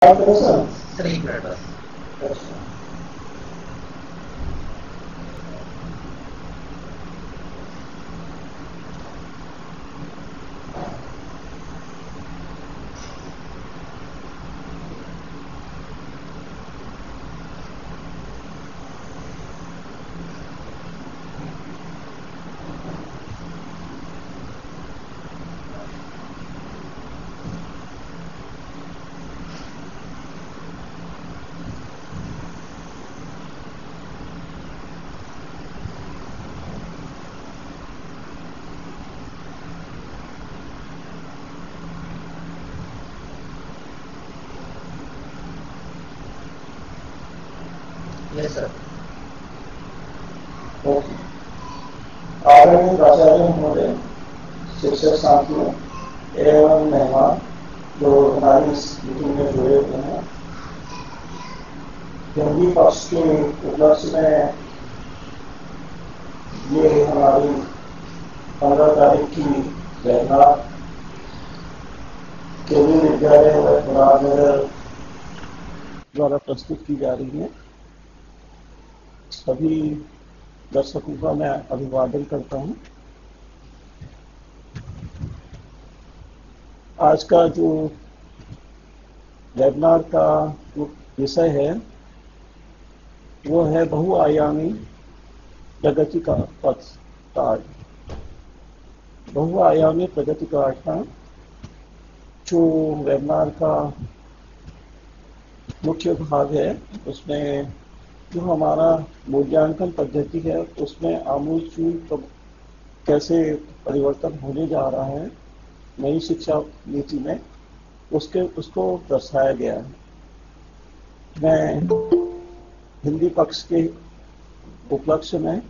Sir एक minute बस। Yes sir. आदरणीय प्राचार्य महोदय, शिक्षक साथियों एवं मेहमान जो हमारी इस मीटिंग में जुड़े हुए हैं, हिंदी पक्ष के उपलक्ष्य में ये हमारी 15 तारीख की वेबिनार केंद्रीय विद्यालय मुरादनगर द्वारा प्रस्तुत की जा रही है। सभी दर्शकों का मैं अभिवादन करता हूं। आज का जो वेबिनार का विषय है वो है बहुआयामी प्रगति का पथ कार्ड। बहुआयामी प्रगति कार्ड का जो वेबिनार का मुख्य भाग है, उसमें जो हमारा मूल्यांकन पद्धति है उसमें आमूल कैसे परिवर्तन होने जा रहा है नई शिक्षा नीति में, उसको दर्शाया गया है। मैं हिंदी पक्ष के उपलक्ष्य में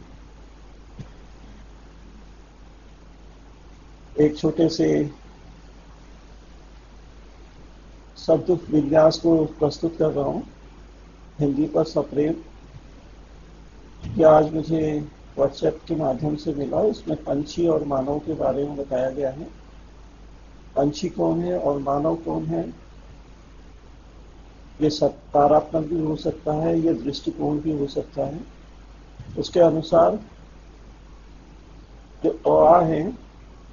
एक छोटे से शब्द विन्यास को प्रस्तुत कर रहा हूं हिंदी पर सप्रेम। यह आज मुझे व्हाट्सएप के माध्यम से मिला। इसमें पंछी और मानव के बारे में बताया गया है। पंछी कौन है और मानव कौन है, ये सकारात्मक भी हो सकता है, ये दृष्टिकोण भी हो सकता है। उसके अनुसार जो और हैं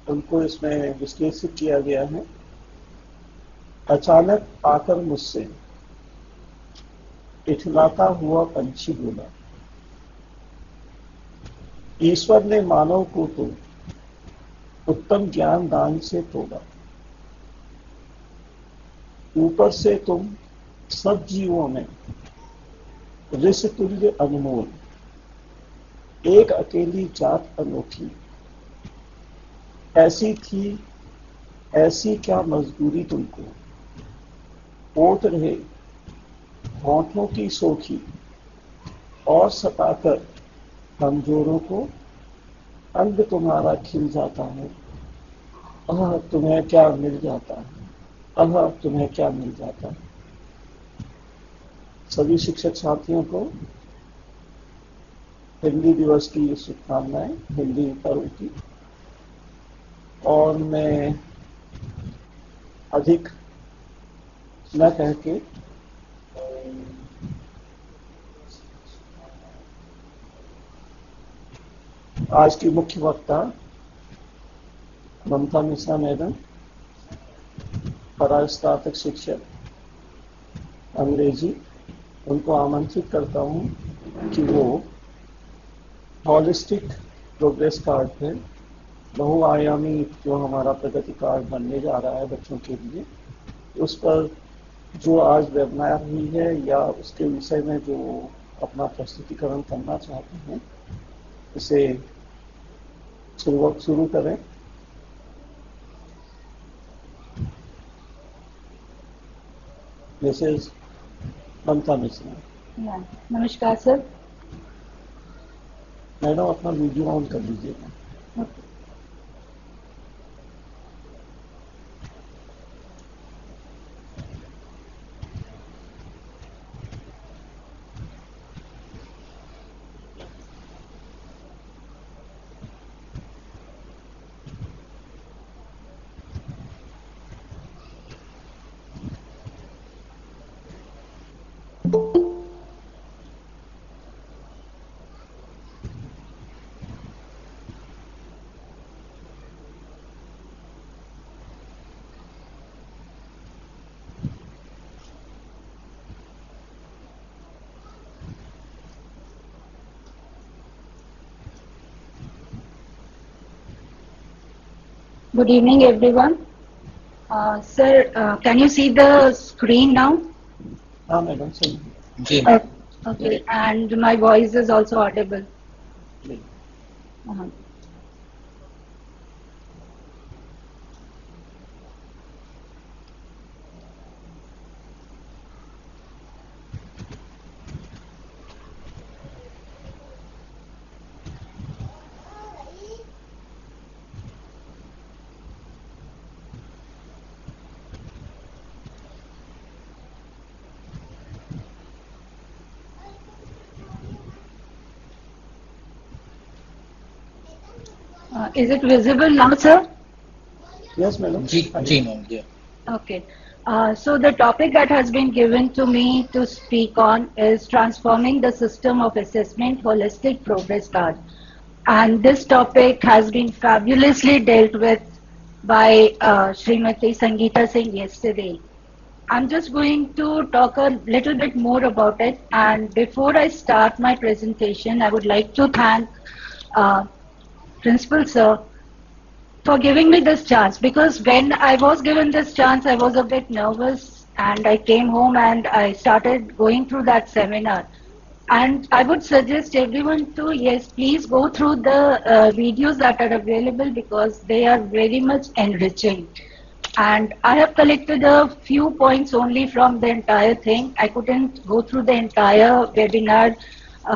उनको इसमें विश्लेषित किया गया है। अचानक आकर मुझसे इठलाता हुआ पंछी बोला, ईश्वर ने मानव को तो उत्तम ज्ञान दान से तोड़ा, ऊपर से तुम सब जीवों में ऋषि तुल्य अनमोल, एक अकेली जात अनोखी, ऐसी थी ऐसी क्या मजबूरी तुमको, ओट रहे होठों की सोखी, और सताकर कमजोरों को अंग तुम्हारा खिल जाता है, अह तुम्हें क्या मिल जाता है, अह तुम्हें क्या मिल जाता है। सभी शिक्षक साथियों को हिंदी दिवस की शुभकामनाएं, हिंदी पर्व की। और मैं अधिक न कह के आज की मुख्य वक्ता ममता मिश्रा मैडम, परास्नातक शिक्षक अंग्रेजी, उनको आमंत्रित करता हूं कि वो हॉलिस्टिक प्रोग्रेस कार्ड पे बहुआयामी जो हमारा प्रगति कार्ड बनने जा रहा है बच्चों के लिए, उस पर जो आज वेबिनार हुई है या उसके विषय में जो अपना प्रस्तुतिकरण करना चाहते हैं, इसे शुरू करें। मिसेज ममता मिश्रा। नमस्कार सर। मैडम अपना वीडियो ऑन कर लीजिएगा। Good evening, everyone. Sir, can you see the screen now? Madam, same Okay, and my voice is also audible. here. Uh-huh. Is it visible now, sir? Yes, madam. ma'am. Yeah. Okay. So the topic that has been given to me to speak on is transforming the system of assessment holistic progress card. And this topic has been fabulously dealt with by Srimati Sangeeta Singh yesterday. I'm just going to talk a little bit more about it. And before I start my presentation, I would like to thank uh, Principal Sir for giving me this chance, because when I was given this chance, I was a bit nervous, and I came home and I started going through that seminar. And I would suggest everyone to, yes, please go through the videos that are available, because they are very much enriching. And I have collected a few points only from the entire thing. I couldn't go through the entire webinar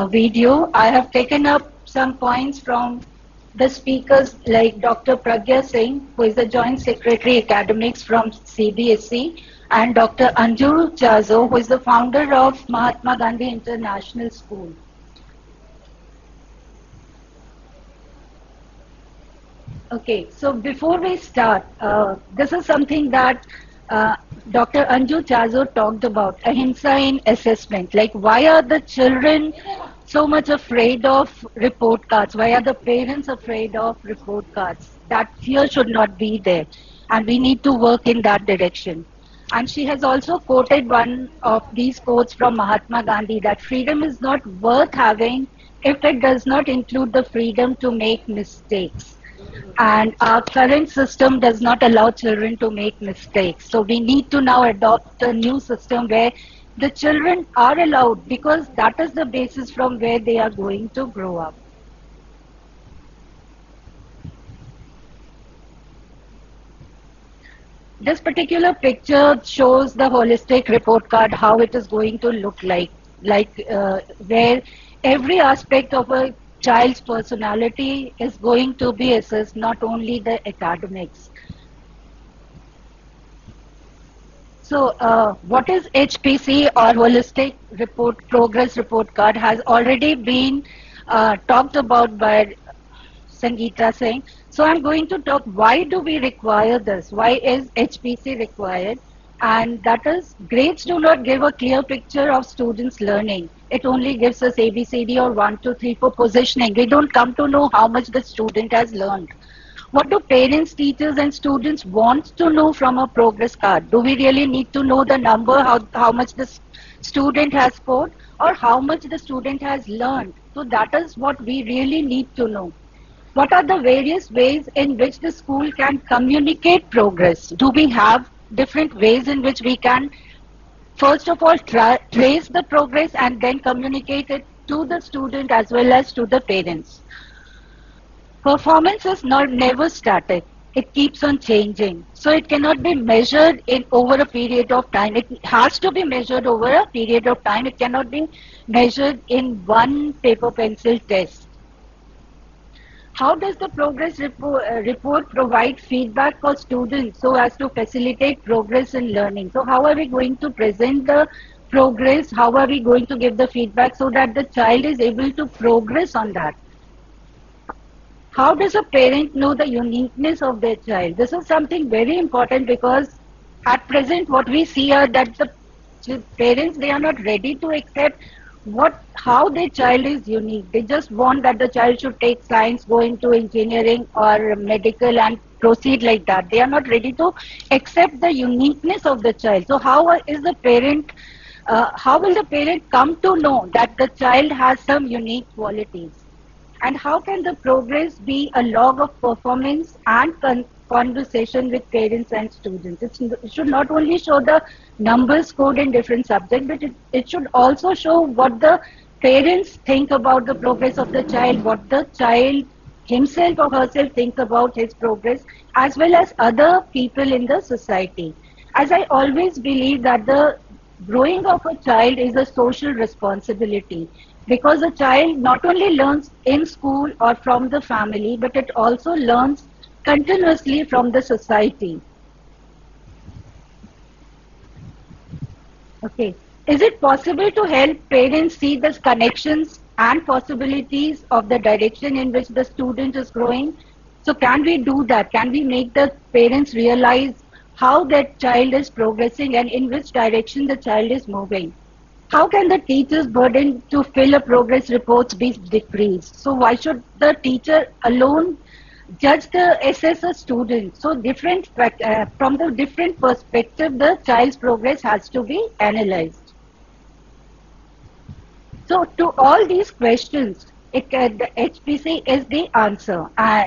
video. I have taken up some points from the speakers like Dr. Pragya Singh, who is the Joint Secretary Academics from CBSE, and Dr. Anju Chazo, who is the founder of Mahatma Gandhi International School. Okay, so before we start, this is something that Dr. Anju Chazo talked about, ahimsa in assessment. Like, why are the children so much afraid of report cards? Why are the parents afraid of report cards? That fear should not be there, and we need to work in that direction. And she has also quoted one of these quotes from Mahatma Gandhi, that freedom is not worth having if it does not include the freedom to make mistakes. And our current system does not allow children to make mistakes. So we need to now adopt a new system where the children are allowed, because that is the basis from where they are going to grow up. This particular picture shows the holistic report card, how it is going to look like where every aspect of a child's personality is going to be assessed, not only the academics. So, what is HPC, or Holistic Report Progress Report Card, has already been talked about by Sangeeta Singh. So, I'm going to talk, why do we require this? Why is HPC required? And that is, grades do not give a clear picture of students' learning. It only gives us ABCD or 1, 2, 3 for positioning. We don't come to know how much the student has learned. What do parents, teachers, and students want to know from a progress card? Do we really need to know the number, how much the student has scored, or how much the student has learned? So that is what we really need to know. What are the various ways in which the school can communicate progress? Do we have different ways in which we can, first of all, trace the progress and then communicate it to the student as well as to the parents? Performance is not never static. It keeps on changing. So it cannot be measured in over a period of time. It has to be measured over a period of time. It cannot be measured in one paper pencil test. How does the progress report provide feedback for students so as to facilitate progress in learning? So how are we going to present the progress? How are we going to give the feedback so that the child is able to progress on that? How does a parent know the uniqueness of their child? This is something very important, because at present what we see are that the Parents, they are not ready to accept how their child is unique. They just want that the child should take science, go into engineering or medical and proceed like that. They are not ready to accept the uniqueness of the child. So how will the parent come to know that the child has some unique qualities? And how can the progress be a log of performance and conversation with parents and students? It should not only show the numbers scored in different subjects, but it should also show what the parents think about the progress of the child, what the child himself or herself think about his progress, as well as other people in the society. As I always believe that the growing of a child is a social responsibility, because a child not only learns in school or from the family, but it also learns continuously from the society. Okay. Is it possible to help parents see the connections and possibilities of the direction in which the student is growing? So can we do that? Can we make the parents realize how that child is progressing and in which direction the child is moving? How can the teacher's burden to fill a progress reports be decreased? So why should the teacher alone judge the assess a student? So from the different perspective, the child's progress has to be analyzed. So to all these questions, the HPC is the answer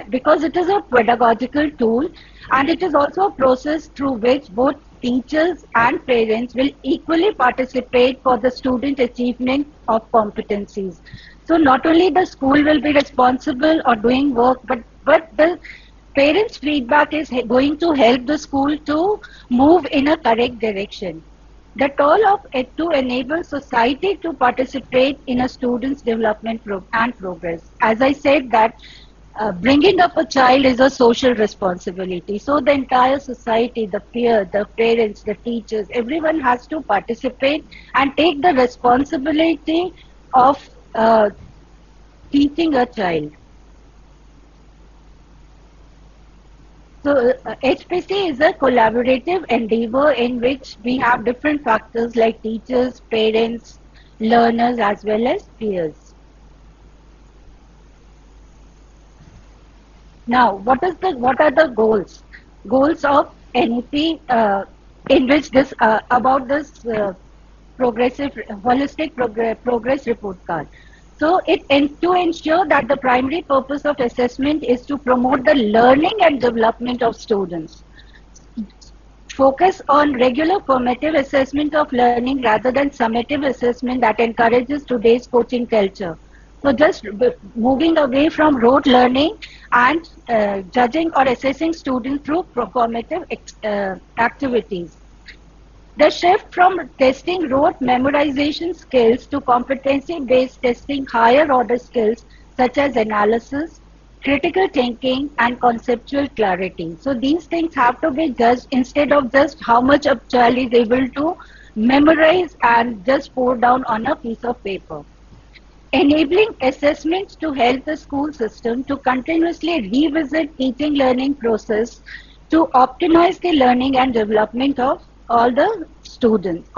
because it is a pedagogical tool and it is also a process through which both teachers and parents will equally participate for the student achievement of competencies. So not only the school will be responsible or doing work, but the parents' feedback is going to help the school to move in a correct direction. The toll of it to enable society to participate in a student's development and progress. As I said that bringing up a child is a social responsibility. So the entire society, the peer, the parents, the teachers, everyone has to participate and take the responsibility of teaching a child. So HPC is a collaborative endeavor in which we have different factors like teachers, parents, learners as well as peers. Now, what are the goals? Goals of NEP in which this about this progressive holistic progress report card. So to ensure that the primary purpose of assessment is to promote the learning and development of students. Focus on regular formative assessment of learning rather than summative assessment that encourages today's coaching culture. So just moving away from rote learning and judging or assessing students through formative activities. The shift from testing rote memorization skills to competency-based testing higher order skills such as analysis, critical thinking and conceptual clarity. So these things have to be judged instead of just how much a child is able to memorize and just pour down on a piece of paper. Enabling assessments to help the school system to continuously revisit teaching learning process to optimize the learning and development of all students.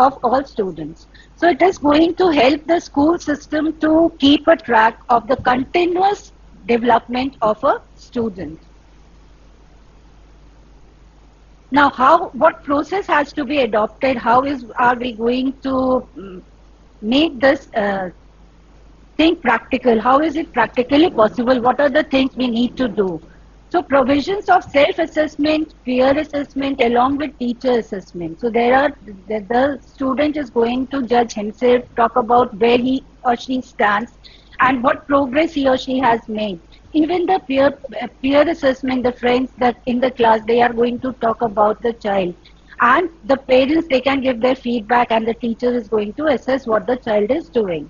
So it is going to help the school system to keep a track of the continuous development of a student. Now, what process has to be adopted? Are we going to make this thing practical? How is it practically possible? What are the things we need to do? So provisions of self-assessment, peer assessment along with teacher assessment. So the student is going to judge himself, talk about where he or she stands and what progress he or she has made. Even the peer assessment, the friends that in the class, they are going to talk about the child. And the parents, they can give their feedback and the teacher is going to assess what the child is doing.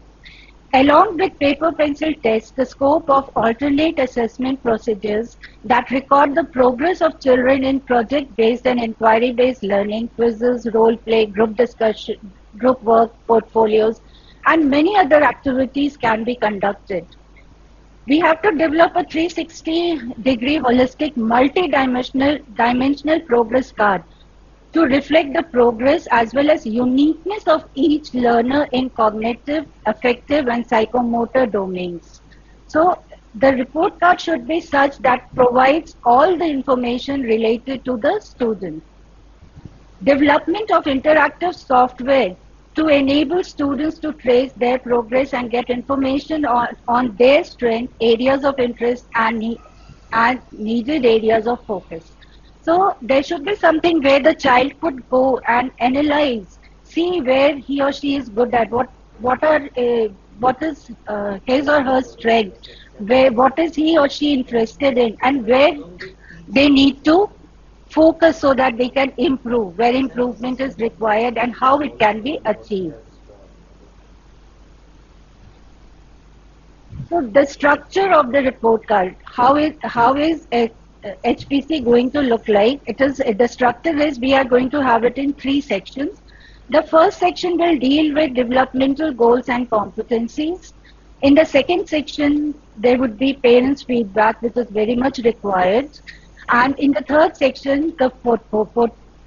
Along with paper pencil tests, the scope of alternate assessment procedures that record the progress of children in project-based and inquiry-based learning, quizzes, role play, group discussion, group work, portfolios, and many other activities can be conducted. We have to develop a 360-degree holistic multi-dimensional progress card to reflect the progress as well as uniqueness of each learner in cognitive, affective, and psychomotor domains. So the report card should be such that provides all the information related to the student. Development of interactive software to enable students to trace their progress and get information on their strengths, areas of interest, and needed areas of focus. So there should be something where the child could go and analyze, see where he or she is good at, what is his or her strength, what is he or she interested in, and where they need to focus so that they can improve, where improvement is required and how it can be achieved. So the structure of the report card, how is HPC going to look like? The structure is we are going to have it in 3 sections. The first section will deal with developmental goals and competencies. In the second section, there would be parents' feedback, which is very much required. And in the third section, the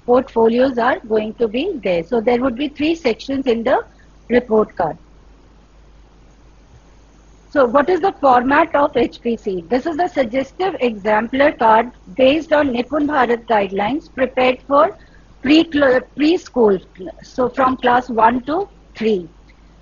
portfolios are going to be there. So there would be 3 sections in the report card. So what is the format of HPC? This is a suggestive exemplar card based on Nipun Bharat guidelines prepared for preschool, so from class 1 to 3.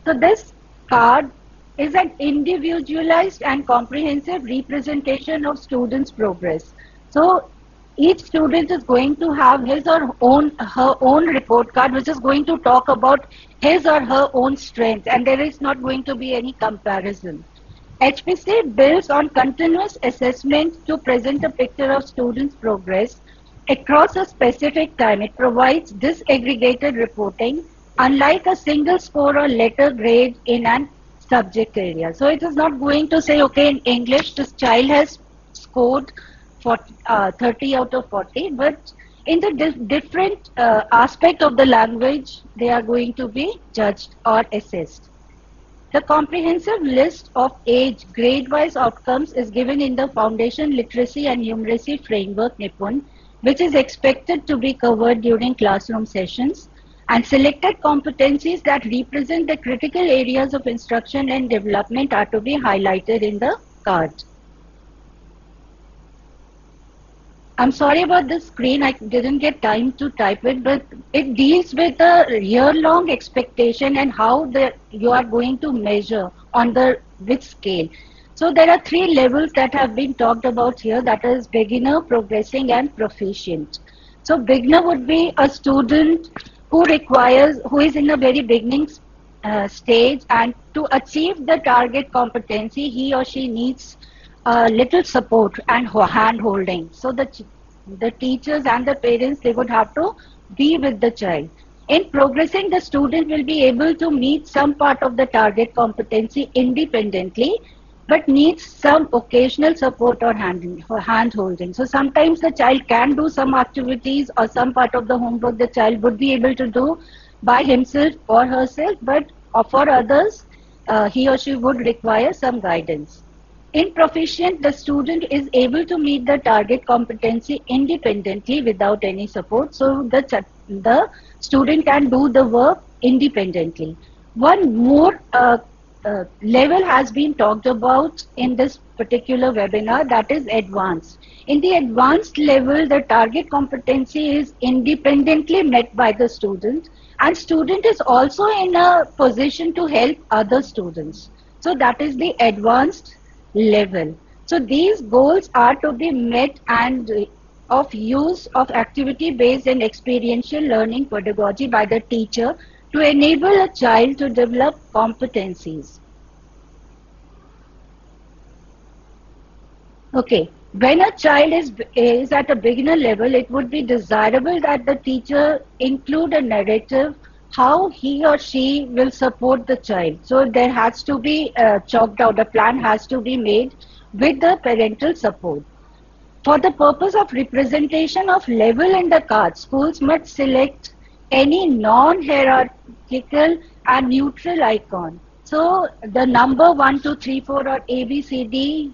So this card is an individualized and comprehensive representation of students' progress. So each student is going to have his or her own report card, which is going to talk about his or her own strengths, and there is not going to be any comparison. HPC builds on continuous assessment to present a picture of students' progress across a specific time. It provides disaggregated reporting, unlike a single score or letter grade in an subject area. So it is not going to say, okay, in English, this child has scored 30 out of 40, but in the different aspect of the language, they are going to be judged or assessed. The comprehensive list of age grade-wise outcomes is given in the Foundation Literacy and Numeracy Framework Nipun, which is expected to be covered during classroom sessions, and selected competencies that represent the critical areas of instruction and development are to be highlighted in the card. I'm sorry about the screen, I didn't get time to type it, but it deals with a year-long expectation and how you are going to measure on which scale. So there are 3 levels that have been talked about here, that is beginner, progressing, and proficient. So beginner would be a student who is in a very beginning stage, and to achieve the target competency, he or she needs little support and hand holding. So the teachers and the parents, they would have to be with the child. In progressing, the student will be able to meet some part of the target competency independently, but needs some occasional support or hand holding. So sometimes the child can do some activities or some part of the homework the child would be able to do by himself or herself, but for others, he or she would require some guidance. In proficient, the student is able to meet the target competency independently without any support. So the student can do the work independently. One more level has been talked about in this particular webinar, that is advanced. In the advanced level, the target competency is independently met by the student, and student is also in a position to help other students. So that is the advanced level. So these goals are to be met and of use of activity-based and experiential learning pedagogy by the teacher to enable a child to develop competencies. Okay, when a child is at a beginner level, it would be desirable that the teacher include a narrative how he or she will support the child. So there has to be chalked out, a plan has to be made with the parental support. For the purpose of representation of level in the card, schools must select any non-hierarchical and neutral icon. So the number 1, 2, 3, 4 or A, B, C, D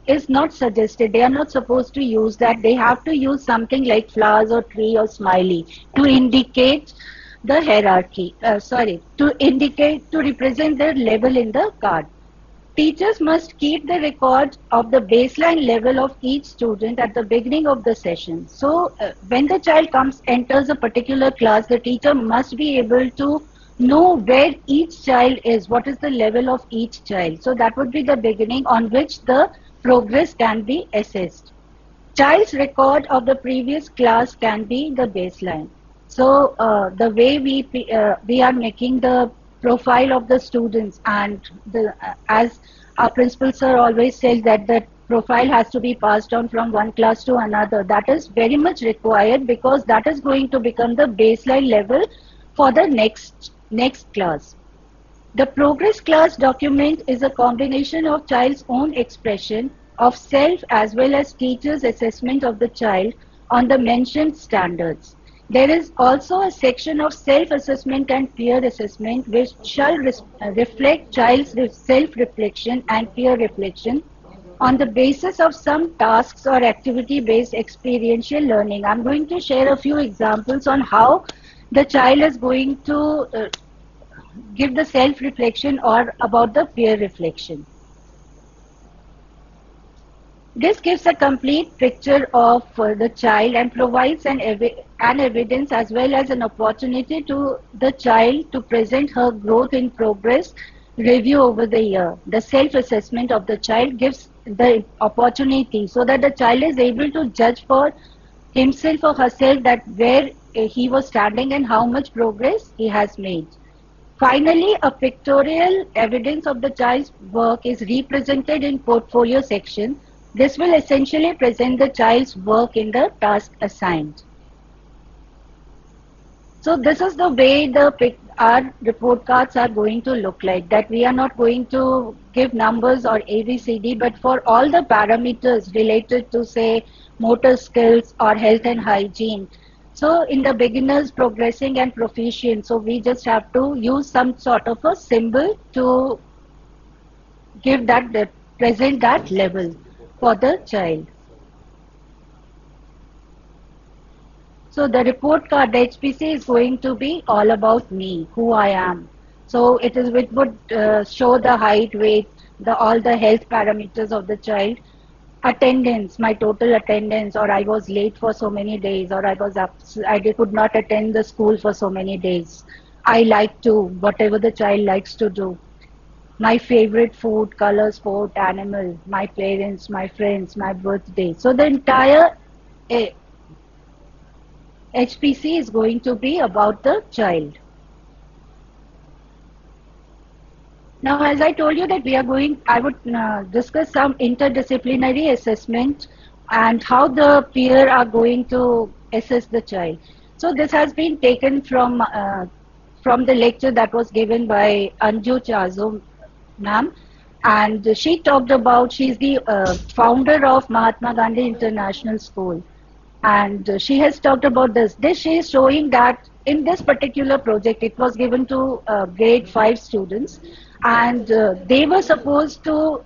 is not suggested. They are not supposed to use that. They have to use something like flowers or tree or smiley to indicate the hierarchy. To indicate, to represent their level in the card. Teachers must keep the record of the baseline level of each student at the beginning of the session. So when the child enters a particular class, the teacher must be able to know where each child is, what is the level of each child. So that would be the beginning on which the progress can be assessed. Child's record of the previous class can be the baseline. So the way we are making the profile of the students, and as our principal sir always says that the profile has to be passed on from one class to another. That is very much required because that is going to become the baseline level for the next class. The progress class document is a combination of child's own expression of self as well as teacher's assessment of the child on the mentioned standards. There is also a section of self-assessment and peer assessment which shall reflect child's self-reflection and peer reflection on the basis of some tasks or activity-based experiential learning. I'm going to share a few examples on how the child is going to give the self-reflection or about the peer reflection. This gives a complete picture of the child and provides an evidence as well as an opportunity to the child to present her growth in progress review over the year. The self-assessment of the child gives the opportunity so that the child is able to judge for himself or herself that where he was standing and how much progress he has made. Finally, a pictorial evidence of the child's work is represented in portfolio section. This will essentially present the child's work in the task assigned. So this is the way our report cards are going to look like, that we are not going to give numbers or ABCD, but for all the parameters related to, say, motor skills or health and hygiene. So in the beginners, progressing and proficient, so we just have to use some sort of a symbol to give that, present that level for the child. So the report card, the HPC is going to be all about me, who I am. So it would show the height, weight, all the health parameters of the child. Attendance, my total attendance, or I was late for so many days, or I could not attend the school for so many days. I like to, whatever the child likes to do. My favorite food, color, sport, animal, my parents, my friends, my birthday. So the entire HPC is going to be about the child. Now, as I told you that I would discuss some interdisciplinary assessment and how the peer are going to assess the child. So this has been taken from the lecture that was given by Anju Chazo ma'am, and she talked about, she's the founder of Mahatma Gandhi International School, and she has talked about this. She is showing that in this particular project, it was given to grade 5 students, and they were supposed to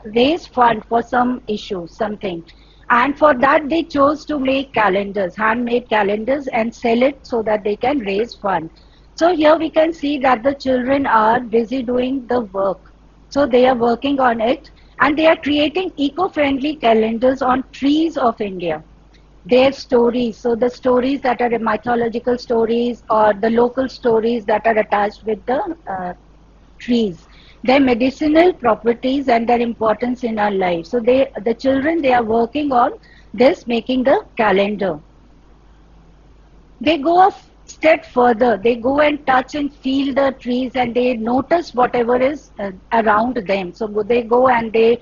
raise fund for some issue, something. And for that, they chose to make calendars, handmade calendars, and sell it so that they can raise fund. So here we can see that the children are busy doing the work. So they are working on it, and they are creating eco-friendly calendars on trees of India. Their stories, so the stories that are mythological stories or the local stories that are attached with the trees, their medicinal properties and their importance in our life. So the children, they are working on this, making the calendar. They go a step further. They go and touch and feel the trees, and they notice whatever is around them. So they go and they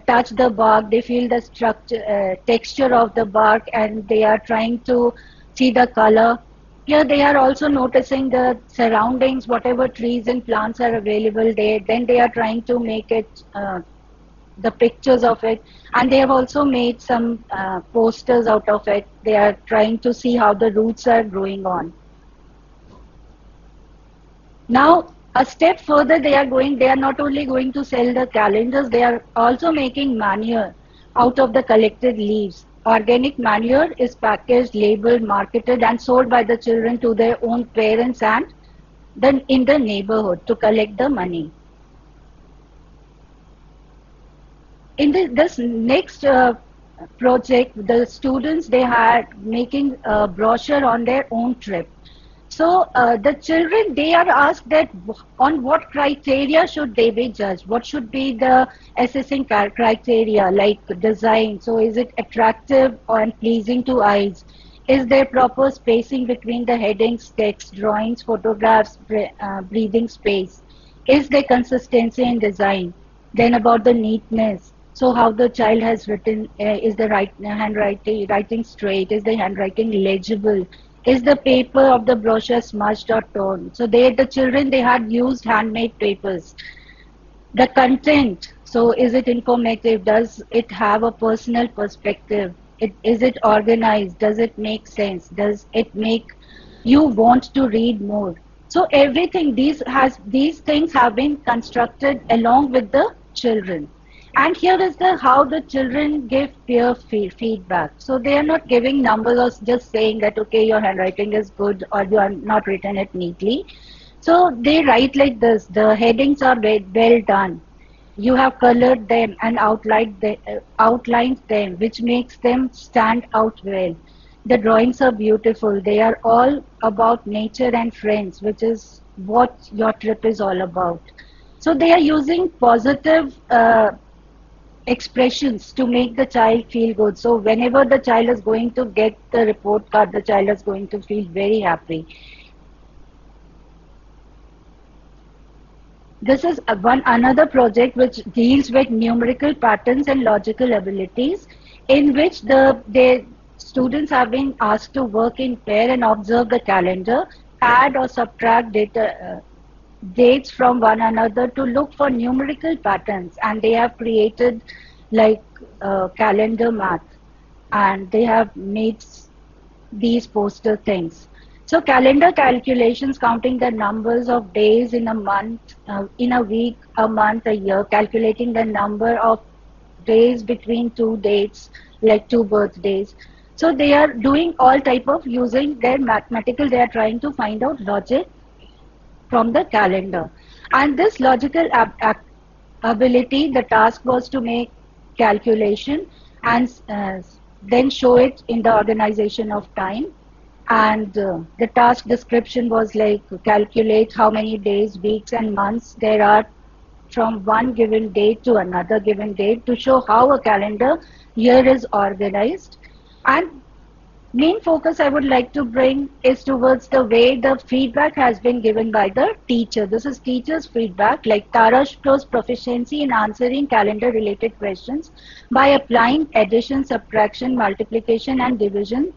touch the bark, they feel the structure, texture of the bark, and they are trying to see the color. Here they are also noticing the surroundings, whatever trees and plants are available there. Then they are trying to make it, the pictures of it, and they have also made some posters out of it. They are trying to see how the roots are growing on. Now, A step further they are going, they are not only going to sell the calendars, they are also making manure out of the collected leaves. Organic manure is packaged, labeled, marketed and sold by the children to their own parents and then in the neighborhood to collect the money. In this next project, the students, they had making a brochure on their own trip. So the children, they are asked that on what criteria should they be judged? What should be the assessing criteria, like design? So is it attractive and pleasing to eyes? Is there proper spacing between the headings, text, drawings, photographs, breathing space? Is there consistency in design? Then about the neatness. So how the child has written, is the writing straight? Is the handwriting legible? Is the paper of the brochure smudged or torn? So the children, they had used handmade papers. The content, so is it informative? Does it have a personal perspective? Is it organized? Does it make sense? Does it make you want to read more? So everything, these things have been constructed along with the children. And here is the how the children give peer feedback. So they are not giving numbers or just saying that okay, your handwriting is good or you are not written it neatly. So they write like this: the headings are well done. You have colored them and outlined them, which makes them stand out well. The drawings are beautiful. They are all about nature and friends, which is what your trip is all about. So they are using positive expressions to make the child feel good. So whenever the child is going to get the report card, the child is going to feel very happy. This is another project which deals with numerical patterns and logical abilities, in which the students have been asked to work in pair and observe the calendar, add or subtract dates from one another to look for numerical patterns, and they have created like calendar math, and they have made these poster things. So calendar calculations, counting the numbers of days in a month, in a week, a month, a year, calculating the number of days between two dates, like two birthdays. So they are doing all type of using their mathematical, they are trying to find out logic from the calendar. And this logical ability, the task was to make calculation and then show it in the organization of time. And the task description was like calculate how many days, weeks and months there are from one given date to another given date, to show how a calendar year is organized. And main focus I would like to bring is towards the way the feedback has been given by the teacher. This is teacher's feedback, like Tara shows proficiency in answering calendar related questions by applying addition, subtraction, multiplication and division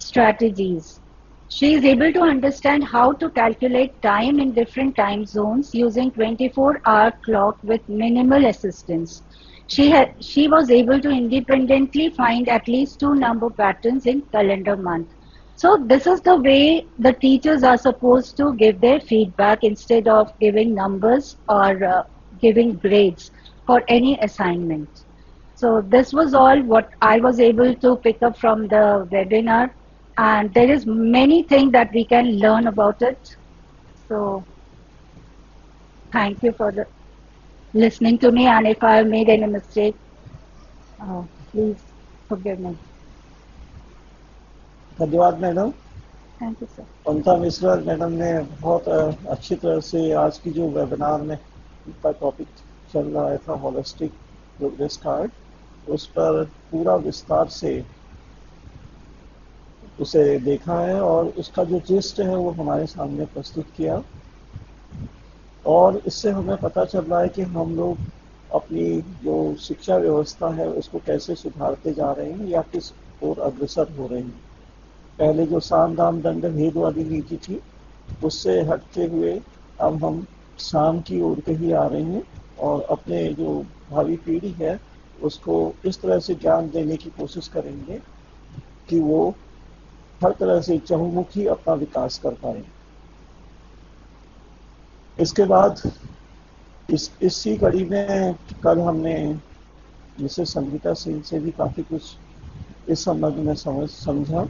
strategies. She is able to understand how to calculate time in different time zones using 24-hour clock with minimal assistance. She was able to independently find at least two number patterns in calendar month. So this is the way the teachers are supposed to give their feedback instead of giving numbers or giving grades for any assignment. So this was all what I was able to pick up from the webinar, and there is many things that we can learn about it. So thank you for listening to me, and if I have made any mistake, please forgive me. धन्यवाद madam. Thank you, sir. Mamta Mishra madam ने बहुत अच्छी तरह से आज की जो webinar में का टॉपिक चल रहा था होलिस्टिक प्रोग्रेस कार्ड, उस पर पूरा विस्तार से उसे देखा है और उसका जो जिस्ट है वो हमारे सामने प्रस्तुत किया। और इससे हमें पता चल रहा है कि हम लोग अपनी जो शिक्षा व्यवस्था है उसको कैसे सुधारते जा रहे हैं या किस ओर अग्रसर हो रहे हैं। पहले जो साम दाम दंड भेद वाली नीति थी उससे हटते हुए अब हम साम की ओर के ही आ रहे हैं और अपने जो भावी पीढ़ी है उसको इस तरह से ज्ञान देने की कोशिश करेंगे कि वो हर तरह से चहुमुखी अपना विकास कर पाए। इसके बाद इसी कड़ी में कल हमने मिसेस संगीता सिंह से भी काफ़ी कुछ इस संबंध में समझा।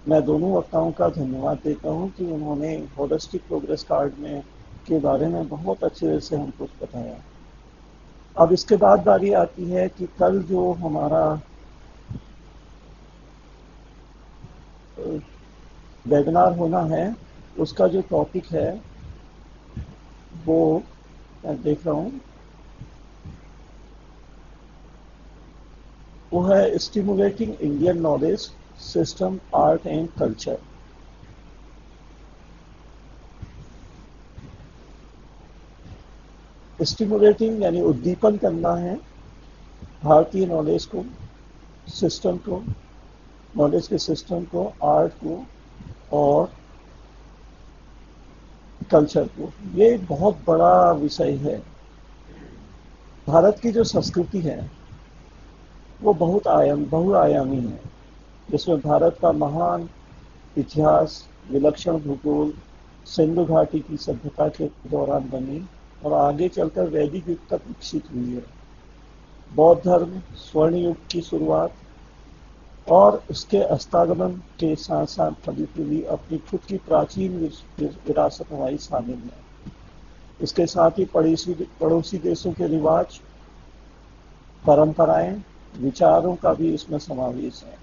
मैं दोनों वक्ताओं का धन्यवाद देता हूं कि उन्होंने होलिस्टिक प्रोग्रेस कार्ड में के बारे में बहुत अच्छे से हमको बताया। अब इसके बाद बारी आती है कि कल जो हमारा वेबिनार होना है उसका जो टॉपिक है वो मैं देख रहा हूं, वो है stimulating Indian knowledge system art and culture. Stimulating यानी उद्दीपन करना है भारतीय नॉलेज को, सिस्टम को, नॉलेज के सिस्टम को, आर्ट को और कल्चर को। ये बहुत बड़ा विषय है। भारत की जो संस्कृति है वो बहुआयामी है, जिसमें भारत का महान इतिहास, विलक्षण भूगोल, सिंधु घाटी की सभ्यता के दौरान बनी और आगे चलकर वैदिक युग तक विकसित हुई है। बौद्ध धर्म स्वर्ण युग की शुरुआत और उसके अस्तागमन के साथ साथ कभी कभी अपनी खुद की प्राचीन विरासत हमारी शामिल है। इसके साथ ही पड़ोसी देशों के रिवाज, परंपराएं, विचारों का भी इसमें समावेश है।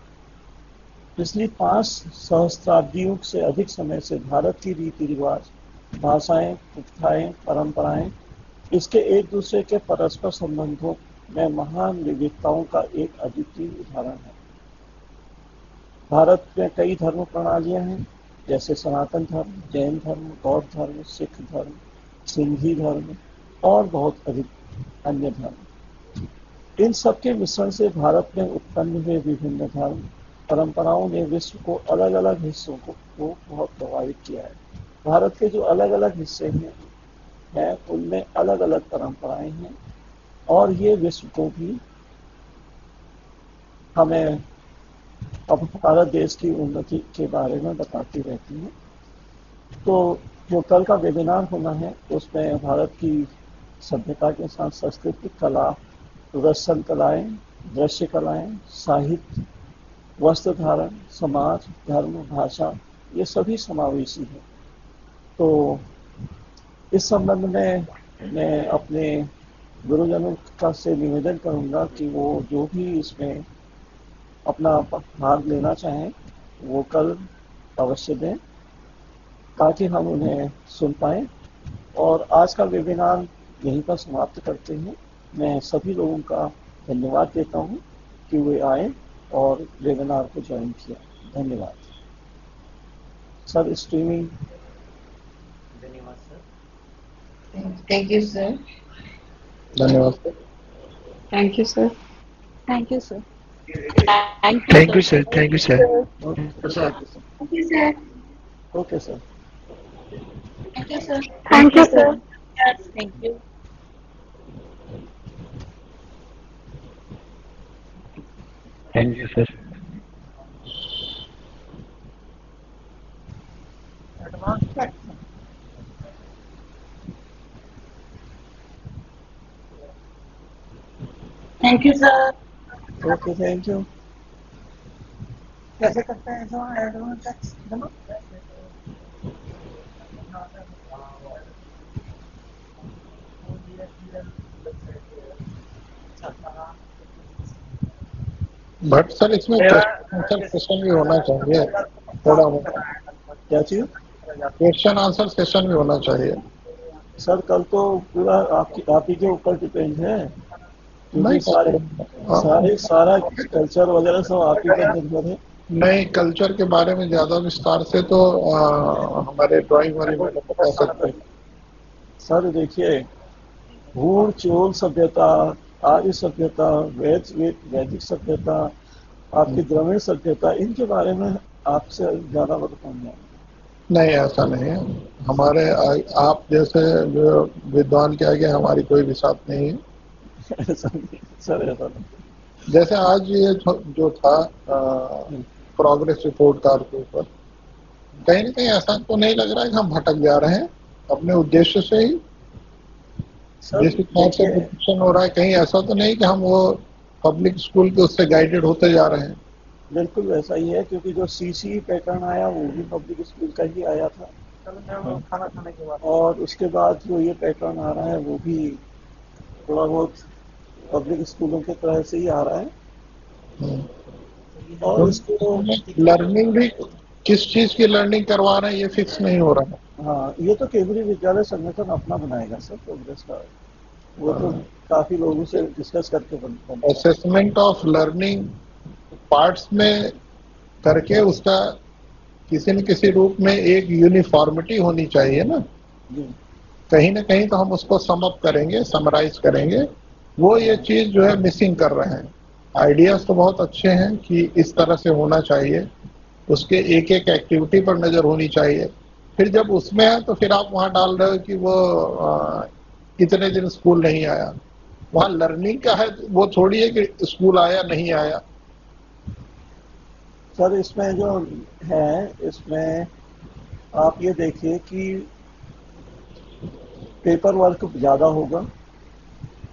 पिछली 5 सहस्त्राब्दियों से अधिक समय से भारत की रीति रिवाज, भाषाएं, प्रथाएं, परंपराएं इसके एक दूसरे के परस्पर संबंधों में महान विविधताओं का एक अद्वितीय उदाहरण है। भारत में कई धर्म प्रणालियां हैं, जैसे सनातन धर्म, जैन धर्म, बौद्ध धर्म, सिख धर्म, सिंधी धर्म और बहुत अधिक अन्य धर्म। इन सबके मिश्रण से भारत में उत्पन्न हुए विभिन्न धर्म परंपराओं ने विश्व को अलग अलग हिस्सों को बहुत प्रभावित किया है। भारत के जो अलग अलग हिस्से हैं उनमें अलग अलग परंपराएं हैं और ये विश्व को भी हमें अब भारत देश की उन्नति के बारे में बताती रहती हैं। तो जो कल का वेबिनार होना है उसमें भारत की सभ्यता के साथ सांस्कृतिक कला, प्रदर्शन कलाएं, दृश्य कलाएं, साहित्य, वस्त्र धारण, समाज, धर्म, भाषा, ये सभी समावेशी है। तो इस संबंध में मैं अपने गुरुजनों का से निवेदन करूंगा कि वो जो भी इसमें अपना भाग लेना चाहें वो कल अवश्य दें ताकि हम उन्हें सुन पाएं। और आज का वेबिनार यहीं पर समाप्त करते हैं। मैं सभी लोगों का धन्यवाद देता हूं कि वे आए और वेबिनार को ज्वाइन किया। धन्यवाद सर। स्ट्रीमिंग। धन्यवाद सर। Thank you sir. धन्यवाद sir. Thank you sir. Thank you, sir. Thank you, sir. Thank you, sir. Okay sir. Thank you, sir. Okay sir. Thank you, sir. Thank you, sir. Yes, thank you. Thank you, sir. Thank you, sir. Okay, thank you. कैसे करते हैं जो advance दोनों? But sir इसमें question answer session भी होना चाहिए थोड़ा बहुत। क्या चीज? क्वेश्चन आंसर सेशन भी होना चाहिए। सर कल तो पूरा आप ही के ऊपर डिपेंड है नहीं क्योंकि सारा कल्चर वगैरह सब आप ही पर निर्भर है। नहीं, कल्चर के बारे में ज्यादा विस्तार से तो हमारे ड्राइंग वाले मैडम बता सकते हैं। सर देखिए, भूड़ चोल सभ्यता, आर्य सभ्यता, वैदिक सभ्यता, आपकी द्रविड़ सभ्यता, इनके बारे में आपसे ज्यादा बताऊंगा। नहीं, ऐसा नहीं है। हमारे आप जैसे जो विद्वान के आगे हमारी कोई विसात नहीं है। ऐसा नहीं सर, ऐसा नहीं। जैसे आज ये जो था प्रोग्रेस रिपोर्ट कार्ड के ऊपर, कहीं ना कहीं ऐसा तो नहीं लग रहा है कि हम भटक जा रहे हैं। अपने उद्देश्य से ही जिस हिसाब से प्रोटेक्शन हो रहा है, कहीं ऐसा तो नहीं कि हम वो पब्लिक स्कूल के उससे गाइडेड होते जा रहे हैं? बिल्कुल वैसा ही है, क्योंकि जो सीसी पैटर्न आया वो भी पब्लिक स्कूल का ही आया था खाना खाने के बाद, और उसके बाद जो ये पैटर्न आ रहा है वो भी थोड़ा बहुत पब्लिक स्कूलों के तरह से ही आ रहा है। और इसको लर्निंग भी किस चीज की लर्निंग करवा रहे हैं ये फिक्स नहीं हो रहा है। हाँ, ये तो केंद्रीय विद्यालय संगठन अपना बनाएगा सर प्रोग्रेस का, वो तो काफी लोगों से डिस्कस करके बनता है। असेसमेंट ऑफ लर्निंग पार्ट्स में करके उसका किसी न किसी रूप में एक यूनिफॉर्मिटी होनी चाहिए ना। कहीं ना कहीं तो हम उसको सम अप करेंगे, समराइज करेंगे, वो ये चीज जो है मिसिंग कर रहे हैं। आइडियाज तो बहुत अच्छे हैं कि इस तरह से होना चाहिए, उसके एक एक एक्टिविटी पर नजर होनी चाहिए। फिर जब उसमें है तो फिर आप वहां डाल रहे हो कि वो इतने दिन स्कूल नहीं आया। वहां लर्निंग का है, वो थोड़ी है कि स्कूल आया नहीं आया। सर इसमें जो है, इसमें आप ये देखिए कि पेपर वर्क ज्यादा होगा।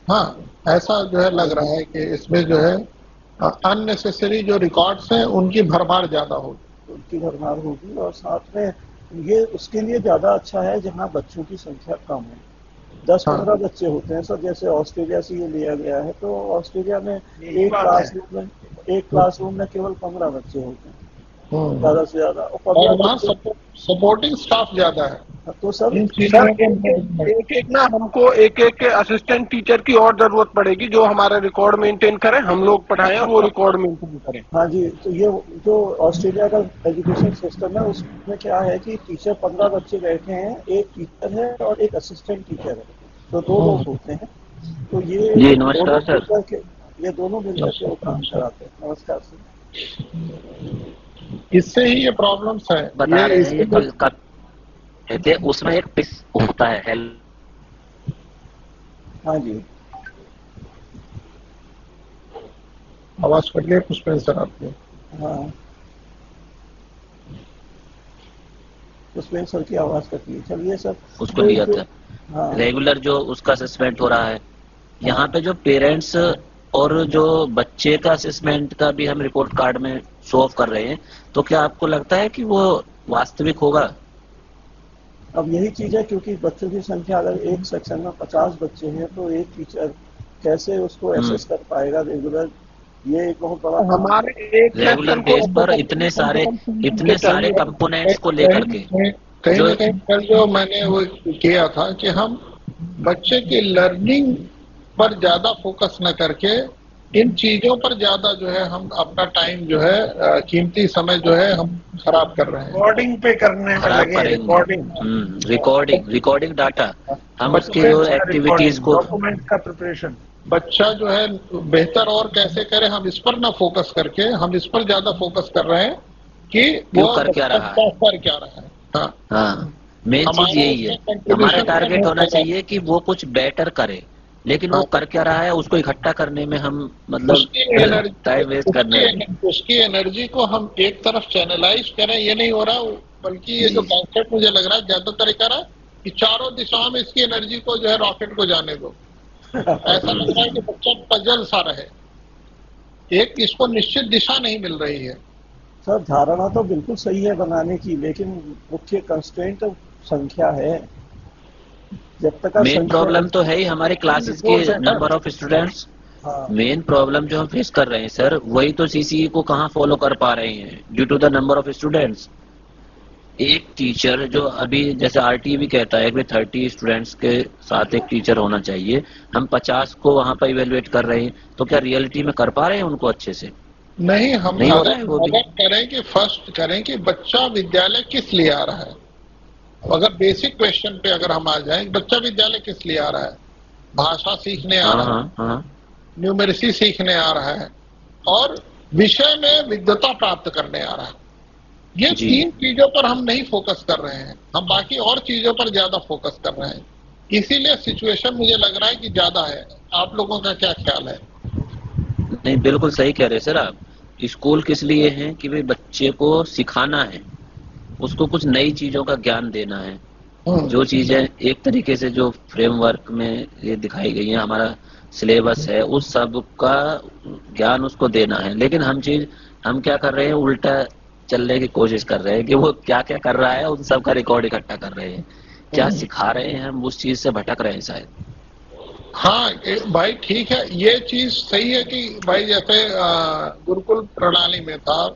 हाँ, ऐसा जो है लग रहा है कि इसमें जो है अननेसेसरी जो रिकॉर्ड्स हैं उनकी भरमार ज्यादा होगी। उनकी भरमार होगी और साथ में ये उसके लिए ज्यादा अच्छा है जहाँ बच्चों की संख्या कम है। 10-15 बच्चे होते हैं सर, जैसे ऑस्ट्रेलिया से ये लिया गया है, तो ऑस्ट्रेलिया में एक क्लासरूम में केवल 15 बच्चे होते हैं ज्यादा से ज्यादा, और वहाँ सपोर्टिंग स्टाफ ज्यादा है। तो सर एक ना हमको एक असिस्टेंट टीचर की और जरूरत पड़ेगी जो हमारा रिकॉर्ड मेंटेन करे, हम लोग पढ़ाएं और वो रिकॉर्ड मेंटेन करें। हाँ जी, तो ये जो ऑस्ट्रेलिया का एजुकेशन सिस्टम है उसमें क्या है कि टीचर 15 बच्चे बैठे हैं, एक टीचर है और एक असिस्टेंट टीचर है, तो 2 लोग होते हैं। तो ये नमस्कार सर। ये दोनों मिलकर के वो काम कराते हैं। नमस्कार सर। इससे ही ये प्रॉब्लम्स है। बता रहे हैं ये उसमें एक पिस होता है हेल्प। हाँ जी, आवाज कट गई पुष्पेंद्र सर आपकी। हाँ पुष्पेंद्र सर की आवाज कट गई। चलिए सर, उसको लिया था। हाँ रेगुलर जो उसका असेसमेंट हो रहा है, यहाँ पे जो पेरेंट्स और जो बच्चे का असेसमेंट का भी हम रिपोर्ट कार्ड में शो ऑफ कर रहे हैं, तो क्या आपको लगता है कि वो वास्तविक होगा? अब यही चीज है, क्योंकि बच्चों की संख्या अगर एक सेक्शन में 50 बच्चे हैं तो एक टीचर कैसे उसको एसेस कर पाएगा रेगुलर? ये एक बहुत बड़ा हमारे एक रेगुलर बेस पर इतने सारे कंपोनेंट्स को लेकर के कहीं ना कहीं कल जो मैंने वो किया था कि हम बच्चे की लर्निंग पर ज्यादा फोकस न करके इन चीजों पर ज्यादा जो है हम अपना टाइम जो है कीमती समय जो है हम खराब कर रहे हैं। रिकॉर्डिंग पे करने में लगे। रिकॉर्डिंग डाटा हम उसकी जो एक्टिविटीज को, डॉक्यूमेंट का प्रिपरेशन, बच्चा जो है बेहतर और कैसे करे, हम इस पर ना फोकस करके हम इस पर ज्यादा फोकस कर रहे हैं कि वो कर क्या रहा है। हाँ, मेन चीज यही है। हमारा टारगेट होना चाहिए कि वो कुछ बेटर करे, लेकिन वो कर क्या रहा है उसको इकट्ठा करने में हम मतलब टाइम वेस्ट कर रहे हैं। उसकी एनर्जी को हम एक तरफ चैनलाइज करें, ये नहीं हो रहा, बल्कि ये जो कॉन्सेप्ट मुझे लग रहा है ज्यादातर कर रहा है कि चारों दिशाओं में इसकी एनर्जी को जो है रॉकेट को जाने दो। ऐसा लग रहा है कि बच्चा पजल सा रहे, एक इसको निश्चित दिशा नहीं मिल रही है। सर धारणा तो बिल्कुल सही है बनाने की, लेकिन मुख्य कंस्ट्रेंट संख्या है। जब तक मेन प्रॉब्लम तो है ही हमारे क्लासेस के number of students. Main problem जो हम फेस कर रहे हैं सर, वही तो सीसीई को कहाँ फॉलो कर पा रहे हैं due to the number of students. एक टीचर जो अभी जैसे आरटी भी कहता है कि 30 स्टूडेंट्स के साथ एक टीचर होना चाहिए, हम 50 को वहां पर इवेलुएट कर रहे हैं, तो क्या रियलिटी में कर पा रहे हैं उनको अच्छे से? नहीं, हम अगर करें कि फर्स्ट करें कि बच्चा विद्यालय किस लिए आ रहा है। अगर बेसिक क्वेश्चन पे अगर हम आ जाएं, बच्चा विद्यालय किस लिए आ रहा है? भाषा सीखने आ रहा है, न्यूमेरेसी सीखने आ रहा है और विषय में विद्वता प्राप्त करने आ रहा है। ये 3 चीजों पर हम नहीं फोकस कर रहे हैं, हम बाकी और चीजों पर ज्यादा फोकस कर रहे हैं। इसीलिए सिचुएशन मुझे लग रहा है कि ज्यादा है। आप लोगों का क्या ख्याल है? नहीं, बिल्कुल सही कह रहे सर आप। स्कूल किस लिए है कि भाई बच्चे को सिखाना है, उसको कुछ नई चीजों का ज्ञान देना है, जो चीजें एक तरीके से जो फ्रेमवर्क में ये दिखाई गई है, हमारा सिलेबस है, उस सब का ज्ञान उसको देना है। लेकिन हम क्या कर रहे हैं, उल्टा चलने की कोशिश कर रहे हैं कि वो क्या क्या कर रहा है उन सब का रिकॉर्ड इकट्ठा कर रहे हैं। क्या सिखा रहे हैं हम उस चीज से भटक रहे हैं शायद। हाँ भाई ठीक है, ये चीज सही है कि भाई जैसे गुरुकुल प्रणाली में था,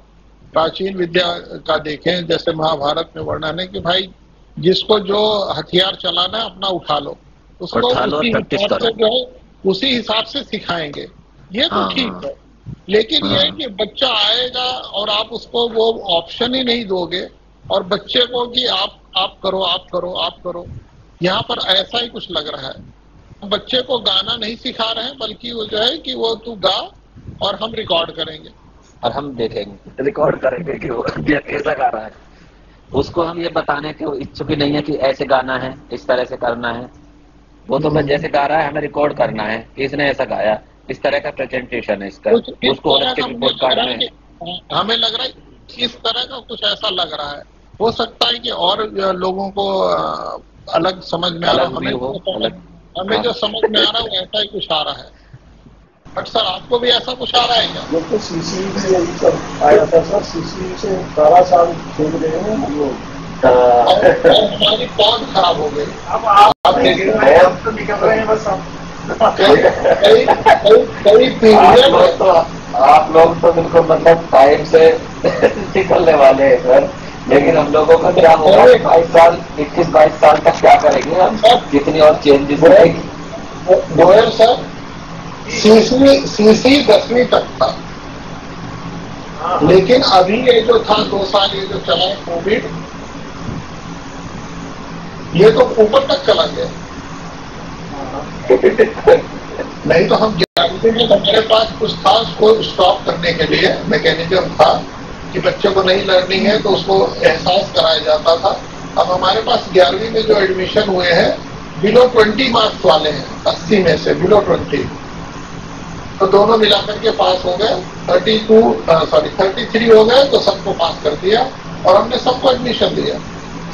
प्राचीन विद्या का देखें, जैसे महाभारत में वर्णन है कि भाई जिसको जो हथियार चलाना है अपना उठा लो, उसको उसी हिसाब से सिखाएंगे। ये तो ठीक है, लेकिन ये है कि बच्चा आएगा और आप उसको वो ऑप्शन ही नहीं दोगे और बच्चे को कि आप करो आप करो आप करो। यहाँ पर ऐसा ही कुछ लग रहा है, बच्चे को गाना नहीं सिखा रहे हैं, बल्कि वो जो है कि वो तू गा और हम रिकॉर्ड करेंगे और हम देखेंगे, रिकॉर्ड करेंगे कि वो कैसा गा रहा है। उसको हम ये बताने के इच्छुक ही नहीं है कि ऐसे गाना है, इस तरह से करना है। वो तो बस जैसे गा रहा है हमें रिकॉर्ड करना है कि इसने ऐसा गाया, इस तरह का प्रेजेंटेशन है इसका, उसको होलिस्टिक रिपोर्ट कार्ड में हमें लग रहा है इस तरह का कुछ ऐसा लग रहा है। हो सकता है कि और लोगों को अलग समझ में आ रहा है, हमें जो समझ में आ रहा है वैसा ही कुछ आ रहा है। बट सर आपको भी ऐसा कुछ आ रहा है क्या? जो तो सीसी से यही सब आया था सर, सीसी से 12 साल खेल रहे हैं हम लोग। हमारी पौध खराब हो गई। अब आप तो निकल रहे हैं बस। आप लोग तो बिल्कुल मतलब टाइम से निकलने वाले हैं सर, लेकिन हम लोगों का क्या होगा 21-22 साल तक क्या करेंगे हम, कितनी और चेंजेस आएगी। गोयल सर सीसी 10वीं तक था, लेकिन अभी ये जो था 2 साल ये जो चला कोविड, ये तो ऊपर तक चला गया। नहीं तो हम 11वीं में हमारे पास कुछ था उसको स्टॉप करने के लिए मैकेनिज्म था कि बच्चों को नहीं लर्निंग है तो उसको एहसास कराया जाता था। अब हमारे पास 11वीं में जो एडमिशन हुए हैं बिलो 20 मार्क्स वाले हैं, 80 में से बिलो 20, तो दोनों मिलाकर के पास हो गए। 33 हो गए तो सबको पास कर दिया और हमने सबको एडमिशन दिया।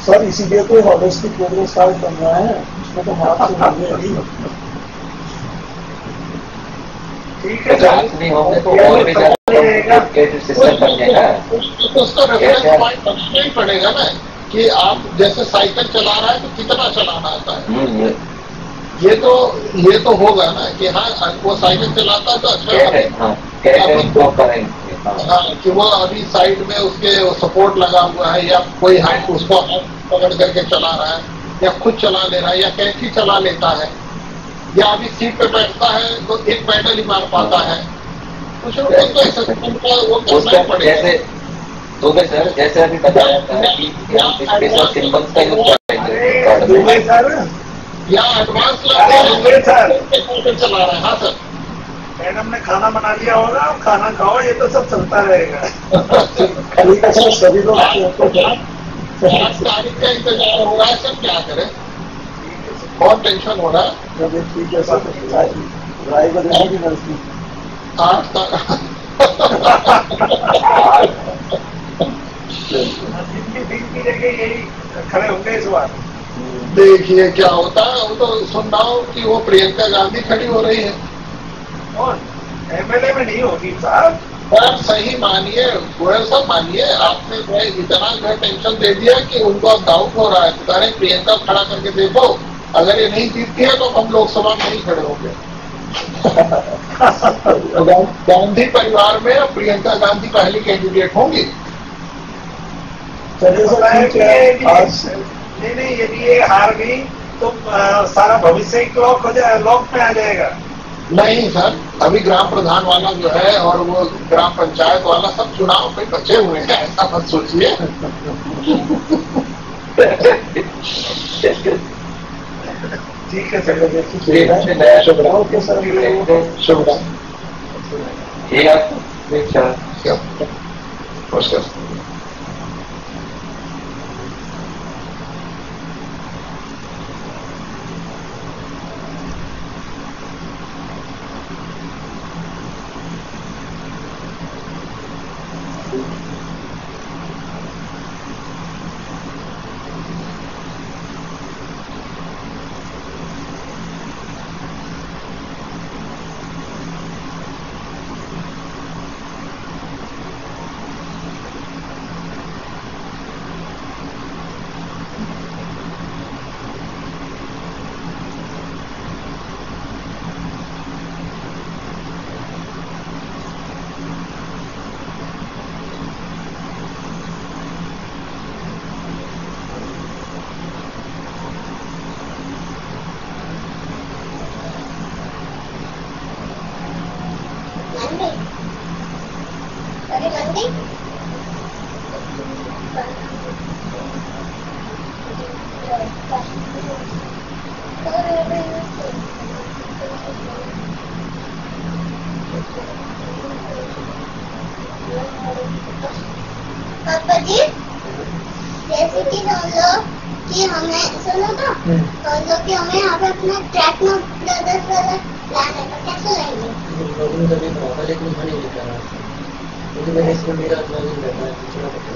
सर इसीलिए तो होलिस्टिक प्रोग्रेस कार्ड बन रहा है, उसमें तो मार्क्स नहीं। ठीक है, नहीं होंगे तो और भी सिस्टम बन जाएगा। उसका रेफरेंस पॉइंट बनना ही पड़ेगा ना कि आप जैसे साइकिल चला रहा है तो कितना चलाना आता है। ये तो होगा ना कि हाँ वो साइकिल चलाता है तो अच्छा कि वो अभी साइड में उसके सपोर्ट लगा हुआ है या कोई हाथ उसको पकड़ करके चला रहा है या खुद चला ले रहा है या कैसे चला लेता है या अभी सीट पे बैठता है तो एक पैडल ही मार पाता है। कुछ वो करना ही पड़ेगा। तो सर जैसे अभी बताया था कि सिंबल्स का यूज करेंगे या एडवांस चला रहा है। हाँ सर, मैडम ने खाना बना लिया होगा, खाना खाओ, ये तो सब चलता रहेगा। सभी लोग तारीख का इंतजार हो रहा है सर, क्या करें, बहुत टेंशन हो रहा है। 8 यही खड़े होंगे इस बार। देखिए क्या होता है। वो तो सुन रहा हूँ कि वो प्रियंका गांधी खड़ी हो रही है और एमएलए में नहीं होगी साहब। सर सही मानिए, गोयल साहब मानिए, आपने इतना जो टेंशन दे दिया कि उनको अब डाउट हो रहा है। बता रहे प्रियंका खड़ा करके देखो, अगर ये नहीं जीतती है तो हम लोकसभा में नहीं खड़े होंगे। गांधी परिवार में प्रियंका गांधी पहली कैंडिडेट होंगी। नहीं, यदि ये हार गई तो सारा भविष्य ही लॉक में आ जाएगा। नहीं सर, अभी ग्राम प्रधान वाला जो है और वो ग्राम पंचायत वाला सब चुनाव में बचे हुए हैं, ऐसा मत सोचिए। ठीक है सर, नमस्कार। पापा जी, जैसे कि हम लोग कि हमें सुनो तो हम लोग कि हमें यहाँ पे अपना ट्रैक में ब्रदर्स वाला प्लान है, तो कैसे लाएंगे? लॉगिन करने का होगा, लेकिन वहाँ नहीं लिखा रहा क्योंकि मैंने इसमें मेरा लॉगिन करना है, दूसरा पता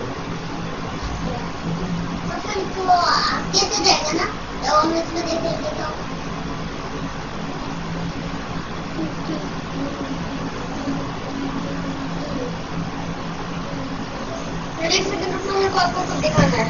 फिर तो आपके तो जाएगा ना, तो हम इसमें देख लेंगे तो एक सेकंड रुको, मेरे को आपको कुछ दिखाना है।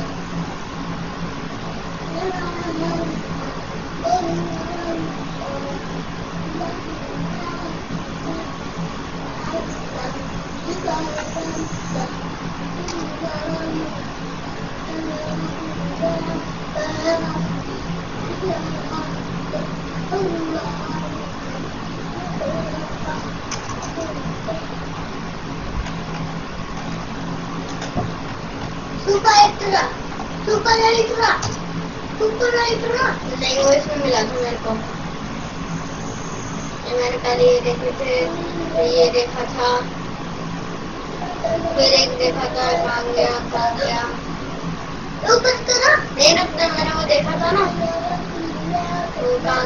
नहीं, वो इसमें मिला था मेरे को। मैंने पहले ये देखे थे, फिर ये देखा था, फिर एक देखा था, कहाँ गया ऊपर करो, नहीं रखते, मैंने वो देखा था ना, तो कहाँ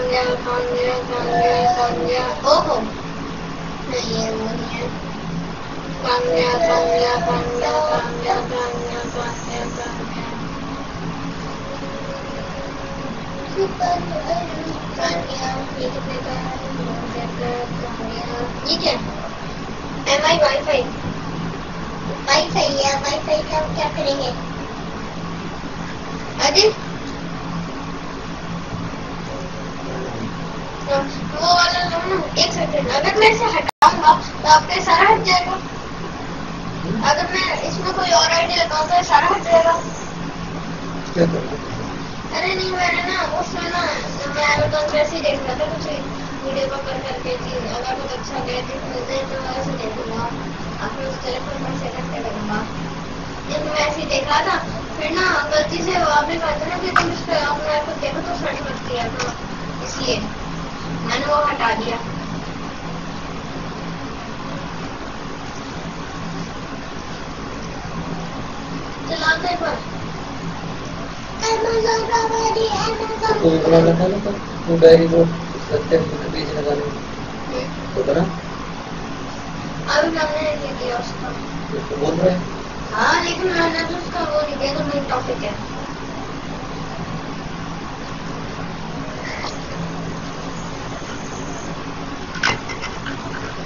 गया, ओहो नहीं है, वो नहीं है, कहाँ गया ये क्या MI वाईफाई है, वाईफाई का क्या करेंगे? अरे वो वाला लो ना, एक सेकंड, अगर मैं इसे हटाऊंगा तो आपका सारा हट जाएगा, अगर मैं इसमें कोई और आईडी लगाऊंगा तो सारा हट जाएगा। अरे नहीं, मैंने ना उसमें ना मैं अमेज़न पे ऐसे ही देख रहा था, कुछ वीडियो को करके चीज अगर कुछ अच्छा गैजेट मिलते हैं तो ऐसे देखूंगा, अपने उस टेलीफोन में सेटअप कर लूंगा। जब मैं ऐसे ही देख रहा था, फिर ना गलती से आपने कहा था ना कि तुम इस पर अपने आप को देखो तो सर्च मत किया था, इसलिए मैंने वो हटा दिया। चलाते पर कोई बनाना था ना, तो डायरी को सत्य पेज लगाने तो बना, अभी मैंने नहीं किया उसका, तो बोल रहे हैं हाँ, लेकिन मैंने तो उसका वो नहीं किया, तो मेन टॉपिक है।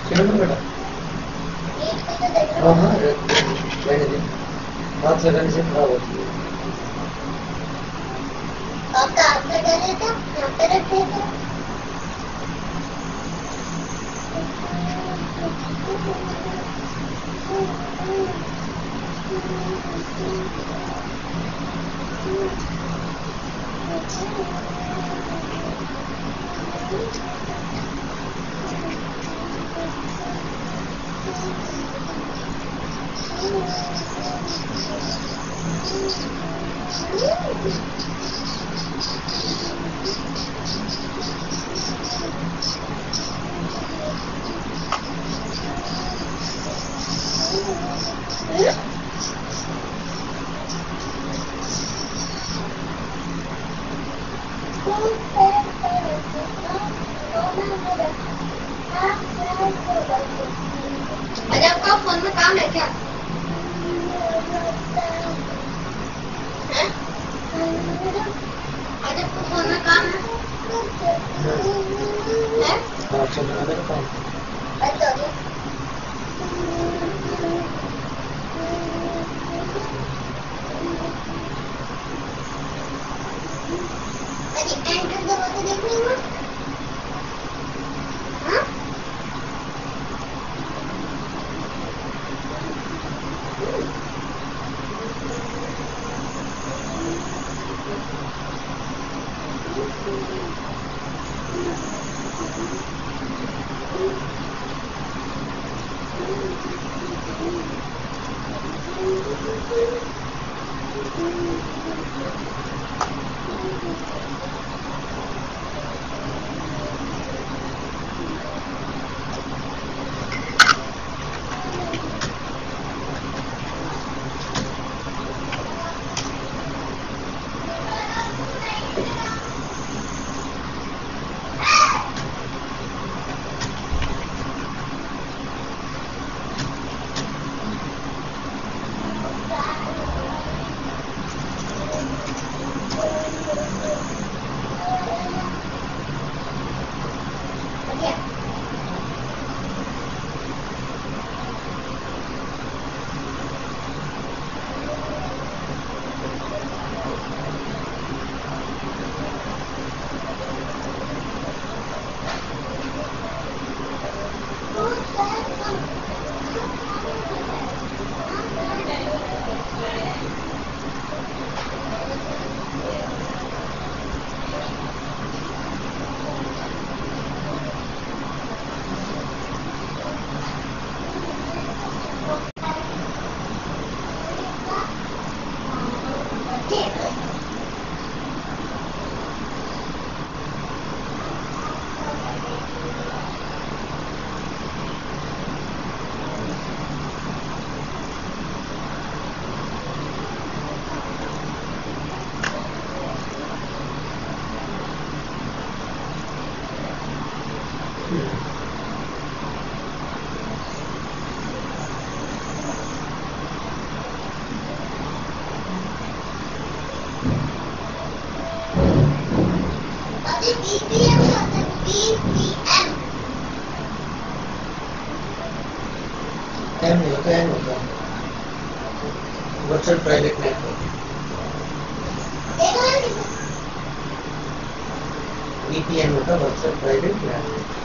चलो बेटा, हाँ हाँ मैंने दी, हाथ लगाने से खराब होती है। आपका हाथ लगा लेता, यहाँ पे रख देता। अरे आपका फोन में काम है क्या? अरे आपको फोन में काम है? हाँ चल रहा है काम। अच्छा अरे एंटर दबा के देख रही हूँ। हाँ M होता है वर्चुअल प्राइवेट नेटवर्क VPN होता है वर्चुअल प्राइवेट नेटवर्क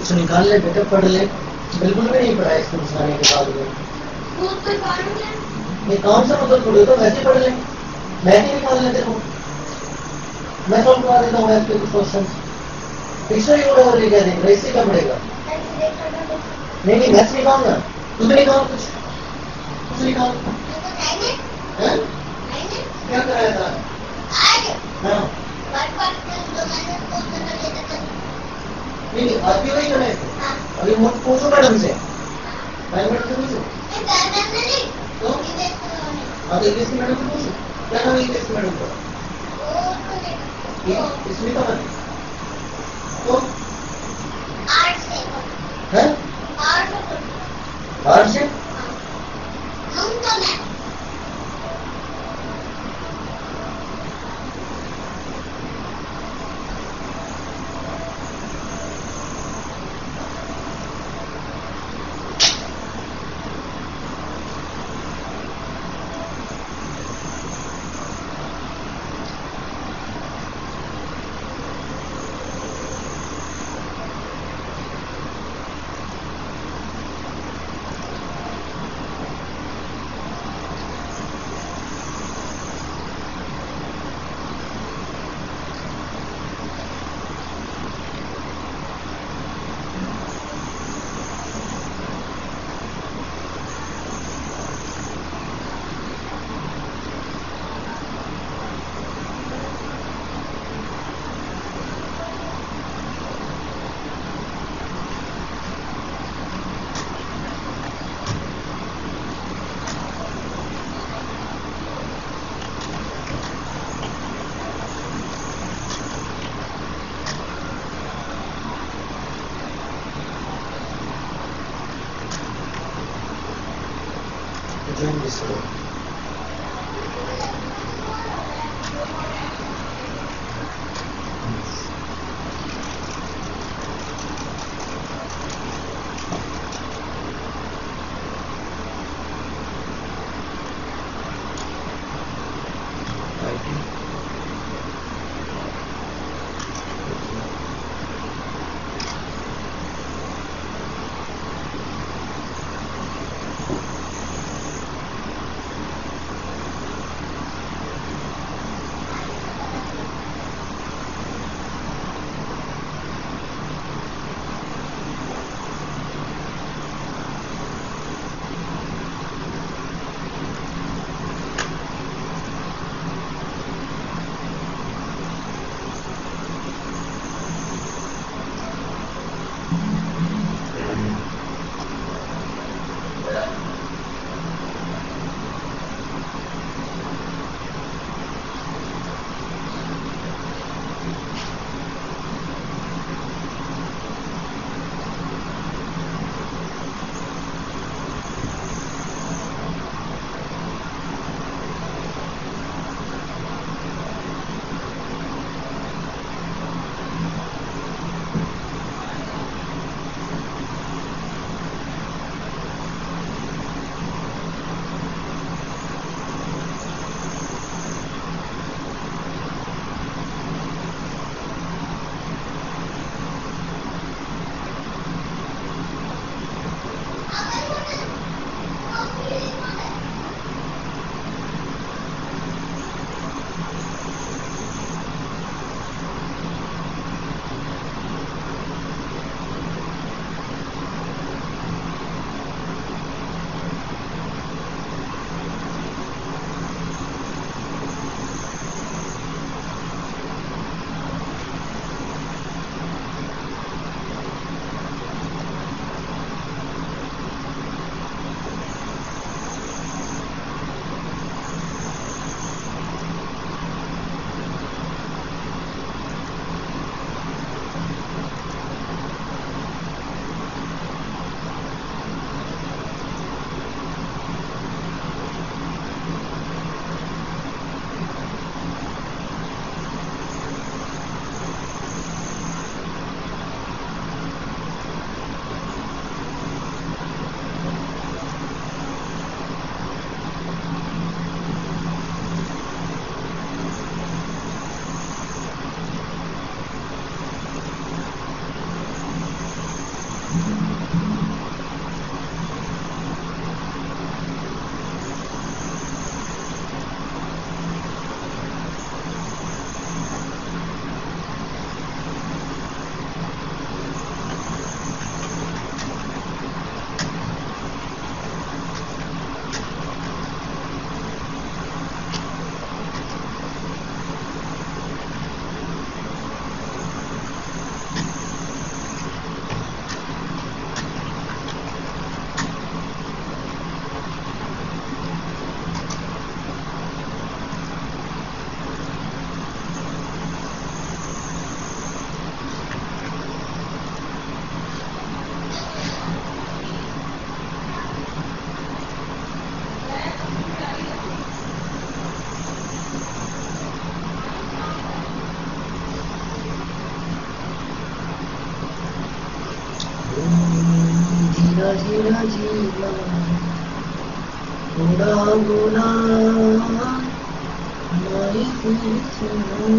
कुछ निकाल ले बेटा पढ़ ले बिल्कुल भी नहीं पढ़ा इसको सुनाने के बाद में ये कौन सा मतलब थोड़ी तो वैसे पढ़ ले मैथ ही निकाल लेते हो मैं सॉल्व करा देता हूँ मैथ के कुछ क्वेश्चन पिक्चर ही उड़ा और ये क्या देख रहा है इससे क्या पड़ेगा नहीं नहीं मैथ निकाल ना तू भी निकाल कुछ निकाल क्या कराया था हाँ नहीं आप भी वही कर रहे थे अभी मुझ पूछो मैडम से मैडम से पूछो तो अब इंग्लिश की मैडम से पूछो क्या नाम है इंग्लिश की मैडम का इसमें तो तो है आर्ट से doing this role. जीरा जीरा गुना गुना माई तेरी सुना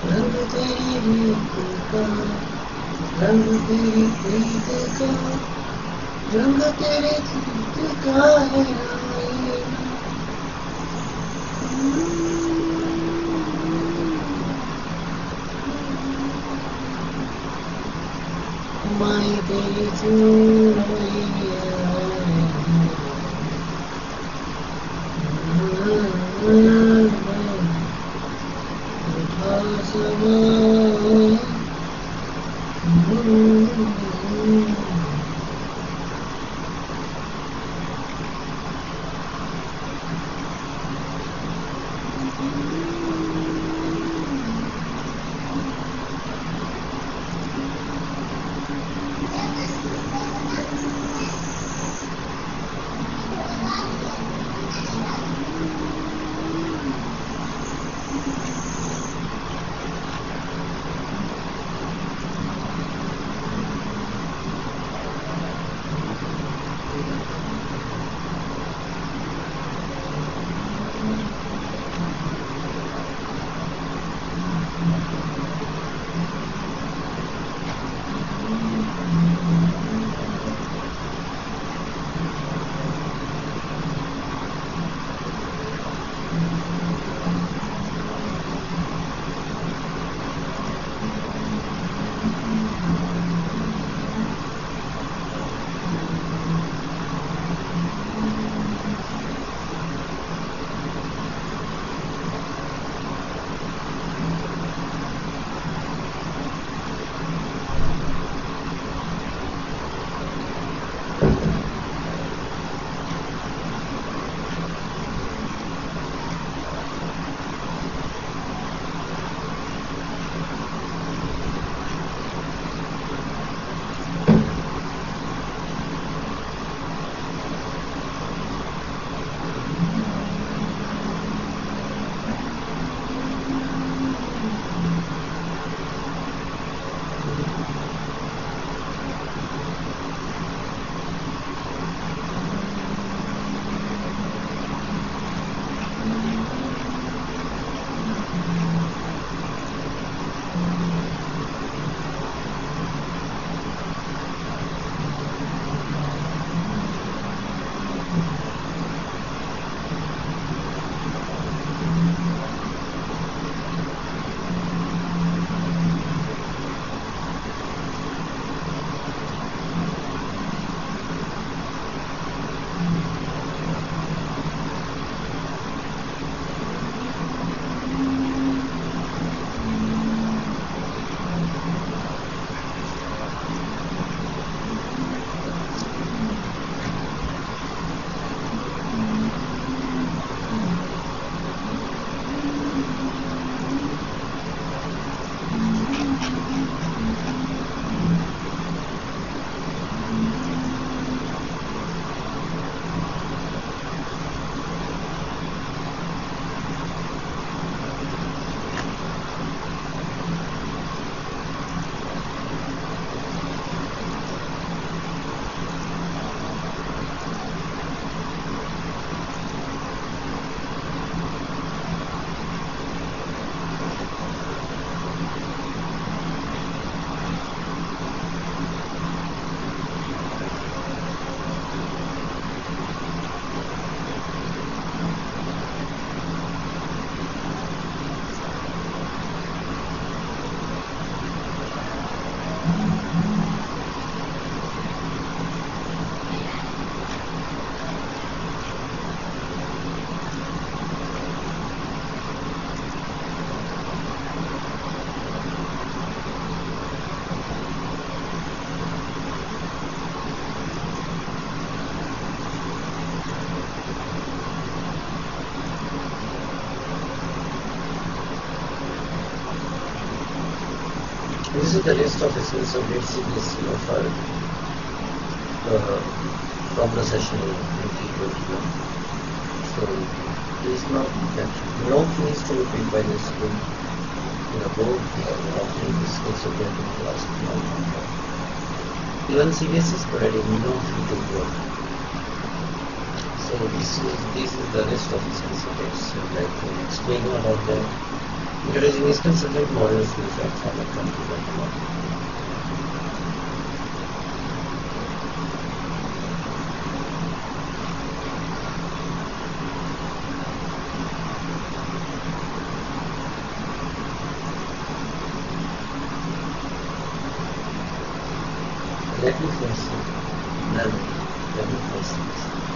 रंग तेरी रीत का रंग तेरी प्रीत का रंग तेरे चित का है माई तेरी चूड़िया This is the list of skills of HPC offered from the session in 2021. So there is not that no fees to be paid by the school. In the board, we are offering the skills of getting class. Even CBS is providing no fee to work. So this is the list of skills subjects. I'd like to explain about that. Introducing skill subject models to effect from the country by tomorrow. Let me first learn. Let me first